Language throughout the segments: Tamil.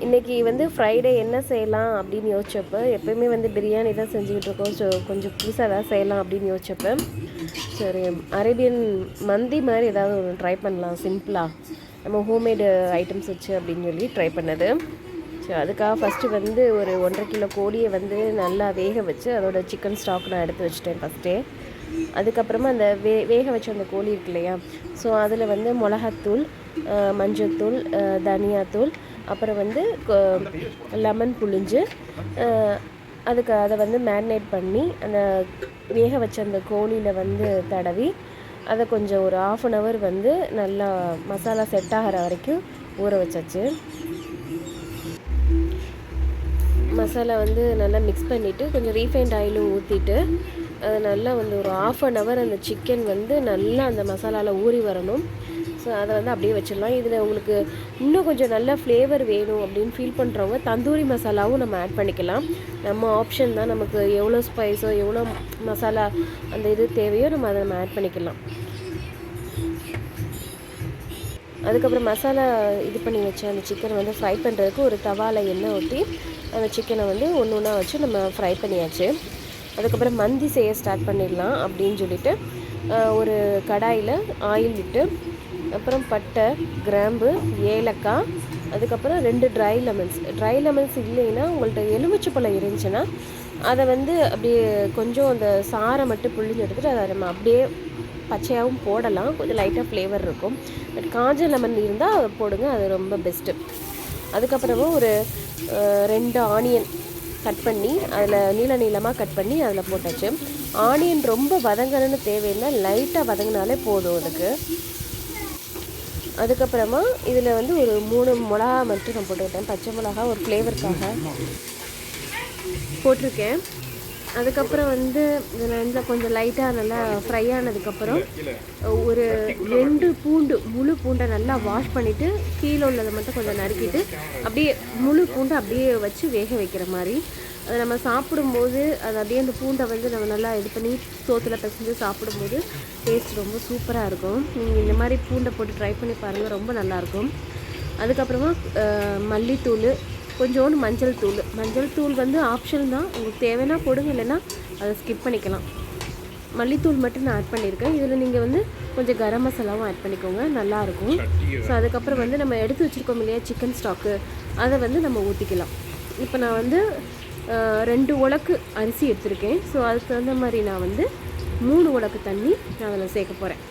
இன்றைக்கி வந்து ஃப்ரைடே என்ன செய்யலாம் அப்படின்னு யோசிச்சப்போ, எப்போயுமே வந்து பிரியாணி தான் செஞ்சுக்கிட்டு இருக்கோம். ஸோ கொஞ்சம் புதுசாக எதாவது செய்யலாம் அப்படின்னு யோசிச்சப்போ, சரி அரேபியன் மந்தி மாதிரி ஏதாவது ஒரு ட்ரை பண்ணலாம் சிம்பிளாக, நம்ம ஹோம்மேடு ஐட்டம்ஸ் வச்சு அப்படின்னு சொல்லி ட்ரை பண்ணது. ஸோ அதுக்காக ஃபஸ்ட்டு வந்து ஒரு 1.5 கிலோ கோழியை வந்து நல்லா வேக வச்சு அதோட சிக்கன் ஸ்டாக் நான் எடுத்து வச்சுட்டேன் ஃபஸ்ட்டே. அதுக்கப்புறமா அந்த வேக வச்ச அந்த கோழி இருக்கு இல்லையா, ஸோ அதில் வந்து மிளகாத்தூள், மஞ்சள்தூள், தனியாத்தூள், அப்புறம் வந்து லெமன் புழிஞ்சு அதை வந்து மேரினேட் பண்ணி அந்த வேக வச்ச அந்த கோழியில் வந்து தடவி அதை கொஞ்சம் ஒரு 1/2 hour வந்து நல்லா மசாலா செட் ஆகிற வரைக்கும் ஊற வச்சாச்சு. மசாலா வந்து நல்லா மிக்ஸ் பண்ணிவிட்டு கொஞ்சம் ரீஃபைண்ட் ஆயிலும் ஊற்றிட்டு அது நல்லா வந்து ஒரு 1/2 hour அந்த சிக்கன் வந்து நல்லா அந்த மசாலாவில் ஊறி வரணும். ஸோ அதை வந்து அப்படியே வச்சிடலாம். இதில் உங்களுக்கு இன்னும் கொஞ்சம் நல்ல ஃப்ளேவர் வேணும் அப்படின்னு ஃபீல் பண்ணுறவங்க தந்தூரி மசாலாவும் நம்ம ஆட் பண்ணிக்கலாம். நம்ம ஆப்ஷன் தான், நமக்கு எவ்வளோ ஸ்பைஸோ எவ்வளோ மசாலா அந்த இது தேவையோ நம்ம அதை ஆட் பண்ணிக்கலாம். அதுக்கப்புறம் மசாலா இது பண்ணி வச்ச அந்த சிக்கனை வந்து ஃப்ரை பண்ணுறதுக்கு ஒரு தவாவில் எண்ணெய் ஊற்றி அந்த சிக்கனை வந்து ஒன்று ஒன்றா வச்சு நம்ம ஃப்ரை பண்ணியாச்சு. அதுக்கப்புறம் மந்தி செய்ய ஸ்டார்ட் பண்ணிடலாம் அப்படின்னு சொல்லிட்டு ஒரு கடாயில் ஆயில் விட்டு, அப்புறம் பட்டை, கிராம்பு, ஏலக்காய், அதுக்கப்புறம் 2 ட்ரை லெமன்ஸ் இல்லைன்னா உங்கள்கிட்ட எலுமிச்சைப்பழம் இருந்துச்சுன்னா அதை வந்து அப்படியே கொஞ்சம் அந்த சாரை மட்டும் புழிஞ்சு எடுத்துகிட்டு அதை நம்ம அப்படியே பச்சையாகவும் போடலாம், கொஞ்சம் லைட்டாக ஃப்ளேவர் இருக்கும். பட் காஞ்ச லெமன் இருந்தால் அதை போடுங்க, அது ரொம்ப பெஸ்ட்டு. அதுக்கப்புறமா ஒரு 2 ஆனியன் கட் பண்ணி அதில் நீளமாக கட் பண்ணி அதில் போட்டாச்சு. ஆனியன் ரொம்ப வதங்கணும்னு தேவையில்லை, லைட்டாக வதங்கினாலே போதும் அதுக்கு. அதுக்கப்புறமா இதில் வந்து ஒரு 3 மிளகா மட்டும் நான் போட்டுக்கிட்டேன், பச்சை மிளகா ஒரு ஃப்ளேவருக்காக போட்டிருக்கேன். அதுக்கப்புறம் வந்து இதில் கொஞ்சம் லைட்டாக நல்லா ஃப்ரை ஆனதுக்கப்புறம் ஒரு 2 முழு பூண்டை நல்லா வாஷ் பண்ணிவிட்டு கீழே உள்ளதை மட்டும் கொஞ்சம் நறுக்கிட்டு அப்படியே முழு பூண்டை அப்படியே வச்சு வேக வைக்கிற மாதிரி, அதை நம்ம சாப்பிடும்போது அது அப்படியே அந்த பூண்டை வந்து நம்ம நல்லா இது பண்ணி சோத்தில் பிசைஞ்சு சாப்பிடும்போது டேஸ்ட் ரொம்ப சூப்பராக இருக்கும். நீங்கள் இந்த மாதிரி பூண்டை போட்டு ட்ரை பண்ணி பாருங்கள், ரொம்ப நல்லாயிருக்கும். அதுக்கப்புறமா மல்லித்தூள், கொஞ்சோண்டு மஞ்சள் தூள் வந்து ஆப்ஷன் தான், உங்களுக்கு தேவைன்னா போடுங்க, இல்லைன்னா அதை ஸ்கிப் பண்ணிக்கலாம். மல்லித்தூள் மட்டும் நான் ஆட் பண்ணியிருக்கேன். இதில் நீங்கள் வந்து கொஞ்சம் கரம் மசாலாவும் ஆட் பண்ணிக்கோங்க, நல்லாயிருக்கும். ஸோ அதுக்கப்புறம் வந்து நம்ம எடுத்து வச்சுருக்கோம் இல்லையா சிக்கன் ஸ்டாக்கு, அதை வந்து நம்ம ஊற்றிக்கலாம். இப்போ நான் வந்து 2 உலக்கு அரிசி எடுத்திருக்கேன். ஸோ அதுக்கு தகுந்த மாதிரி நான் வந்து 3 உலக்கு தண்ணி நான் அதில் சேர்க்க போகிறேன்.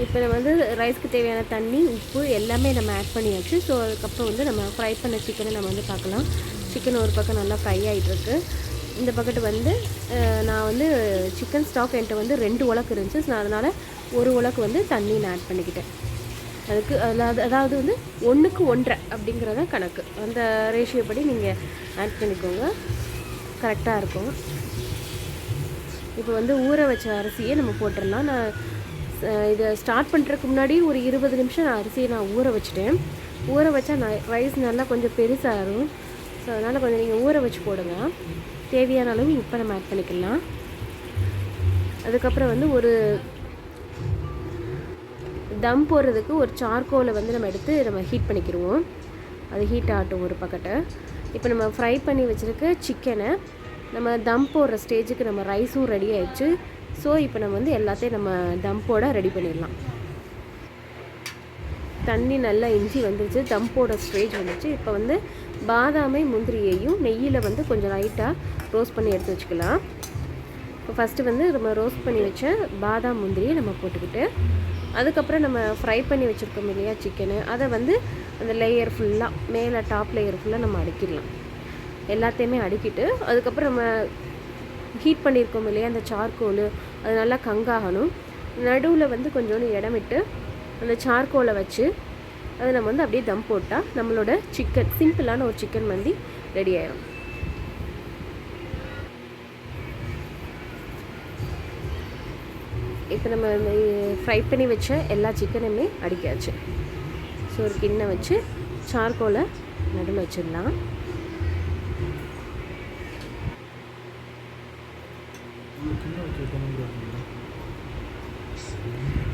இப்போ நம்ம வந்து ரைஸ்க்கு தேவையான தண்ணி, உப்பு எல்லாமே நம்ம ஆட் பண்ணியாச்சு. ஸோ அதுக்கப்புறம் வந்து நம்ம ஃப்ரை பண்ண சிக்கனை நம்ம வந்து பார்க்கலாம். சிக்கன் ஒரு பக்கம் நல்லா ஃப்ரை ஆகிட்டுருக்கு. இந்த பக்கெட்டு வந்து நான் வந்து சிக்கன் ஸ்டாக் என்கிட்ட வந்து 2 உலக்கு இருந்துச்சு. ஸோ அதனால் 1 உலக்கு வந்து தண்ணி நான் ஆட் பண்ணிக்கிட்டேன். அதுக்கு அதாவது வந்து 1க்கு 1.5 அப்படிங்கிறத கணக்கு, அந்த ரேஷியோ படி நீங்கள் ஆட் பண்ணிக்கோங்க, கரெக்டாக இருக்கும். இப்போ வந்து ஊற வச்ச அரிசியை நம்ம போட்டுடலாம். நான் இதை ஸ்டார்ட் பண்ணுறதுக்கு முன்னாடி ஒரு 20 நிமிஷம் அரிசியை நான் ஊற வச்சுட்டேன். ஊற வச்சா ரைஸ் நல்லா கொஞ்சம் பெருசாகும். ஸோ அதனால் கொஞ்சம் நீங்கள் ஊற வச்சு போடுங்க. தேவையான அளவு உப்பை நம்ம ஆட் பண்ணிக்கலாம். அதுக்கப்புறம் வந்து ஒரு தம் போடுறதுக்கு ஒரு சார்கோலை வந்து நம்ம எடுத்து நம்ம ஹீட் பண்ணிக்கிடுவோம். அது ஹீட் ஆகட்டும் ஒரு பக்கத்தை. இப்போ நம்ம ஃப்ரை பண்ணி வச்சுருக்க சிக்கனை நம்ம தம் போடுற ஸ்டேஜுக்கு நம்ம ரைஸும் ரெடி ஆகிடுச்சு. ஸோ இப்போ நம்ம வந்து எல்லாத்தையும் நம்ம தம்போட ரெடி பண்ணிடலாம். தண்ணி நல்லா இஞ்சி வந்துச்சு, தம்போட ஸ்டேஜ் வந்துச்சு. இப்போ வந்து பாதாமை முந்திரியையும் நெய்யில் வந்து கொஞ்சம் லைட்டாக ரோஸ்ட் பண்ணி எடுத்து வச்சுக்கலாம். இப்போ ஃபஸ்ட்டு வந்து நம்ம ரோஸ்ட் பண்ணி வச்ச பாதாம் முந்திரியை நம்ம போட்டுக்கிட்டு, அதுக்கப்புறம் நம்ம ஃப்ரை பண்ணி வச்சுருக்கோம் இல்லையா சிக்கனு, அதை வந்து அந்த லேயர் ஃபுல்லாக மேலே டாப் லேயர் ஃபுல்லாக நம்ம அடுக்கிடலாம். எல்லாத்தையுமே அடுக்கிட்டு அதுக்கப்புறம் நம்ம ஹீட் பண்ணியிருக்கோம் இல்லையா அந்த சார்கோல், அது நல்லா கங்காகணும். நடுவில் வந்து கொஞ்சோண்டு இடம் விட்டு அந்த சார்கோலை வச்சு அதை நம்ம வந்து அப்படியே தம் போட்டால் நம்மளோட சிக்கன், சிம்பிளான ஒரு சிக்கன் மந்தி ரெடி ஆயிடும். இப்போ நம்ம ஃப்ரை பண்ணி வச்ச எல்லா சிக்கனுமே அடிக்காச்சு. ஸோ ஒரு கிண்ணை வச்சு சார்கோலை நடுவில் வச்சிடலாம்.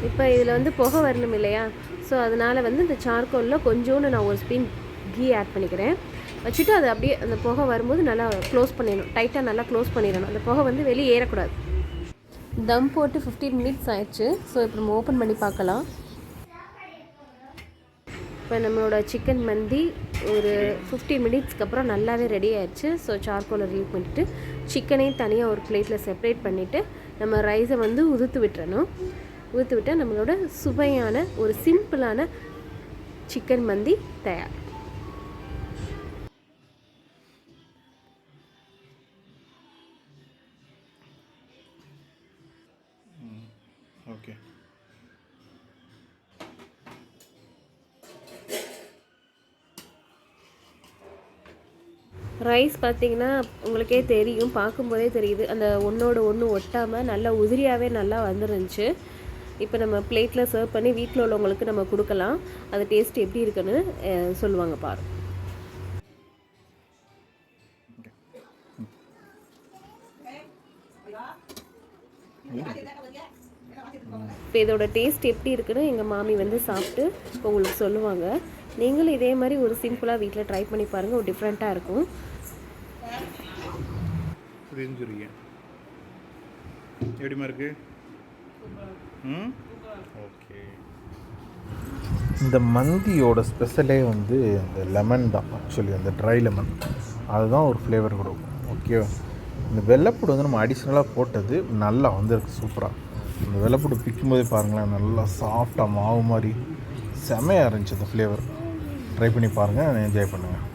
இப்போ இதில் வந்து புகை வரணும் இல்லையா, ஸோ அதனால் வந்து இந்த சார்கோலில் கொஞ்சோண்டு நான் ஒரு ஸ்பூன் கீ ஆட் பண்ணிக்கிறேன். வச்சுட்டு அதை அப்படியே அந்த புகை வரும்போது நல்லா க்ளோஸ் பண்ணிடணும், டைட்டாக நல்லா க்ளோஸ் பண்ணிடணும். அந்த புகை வந்து வெளியே ஏறக்கூடாது. தம் போட்டு 15 மினிட்ஸ் ஆயிடுச்சு. ஸோ இப்போ நம்ம ஓப்பன் பண்ணி பார்க்கலாம். இப்போ நம்மளோட சிக்கன் மந்தி ஒரு 15 மினிட்ஸ்க்கு அப்புறம் நல்லாவே ரெடி ஆயிடுச்சு. ஸோ சார்கோலை ரிலீவ் பண்ணிவிட்டு சிக்கனையும் தனியாக ஒரு பிளேட்டில் செப்பரேட் பண்ணிவிட்டு நம்ம ரைஸை வந்து உதுத்து விட்டுறணும். ஊற்றி விட்டால் நம்மளோட சுவையான ஒரு சிம்பிளான சிக்கன் மந்தி தயார். ஓகே, ரைஸ் பார்த்திங்கன்னா உங்களுக்கே தெரியும், பார்க்கும்போதே தெரியுது, அந்த ஒன்றோட ஒன்று ஒட்டாமல் நல்லா உதிரியாகவே நல்லா வந்துருந்துச்சு. இப்போ நம்ம பிளேட்டில் சர்வ் பண்ணி வீட்டில் உள்ளவங்களுக்கு நம்ம கொடுக்கலாம். அது டேஸ்ட் எப்படி இருக்குன்னு சொல்லுவாங்க பாரு. இப்போ இதோட டேஸ்ட் எப்படி இருக்குன்னு எங்கள் மாமி வந்து சாப்பிட்டு இப்போ உங்களுக்கு சொல்லுவாங்க. நீங்களும் இதே மாதிரி ஒரு சிம்பிளாக வீட்டில் ட்ரை பண்ணி பாருங்கள், ஒரு டிஃப்ரெண்ட்டாக இருக்கும். எப்படிமா இருக்கு? ஓகே. இந்த மந்தியோட ஸ்பெஷலே வந்து இந்த லெமன் தான். ஆக்சுவலி அந்த ட்ரை லெமன் அதுதான் ஒரு ஃப்ளேவர் கொடுக்கும். ஓகே, இந்த வெள்ளைப்பூடு வந்து நம்ம அடிஷ்னலாக போட்டது நல்லா வந்துருக்கு சூப்பராக. இந்த வெள்ளைப்பூடு பிக்கும்போதே பாருங்களேன், நல்லா சாஃப்டாக மாவு மாதிரி செமையாக இருந்துச்சு அந்த ஃப்ளேவர். ட்ரை பண்ணி பாருங்கள், என்ஜாய் பண்ணுங்கள்.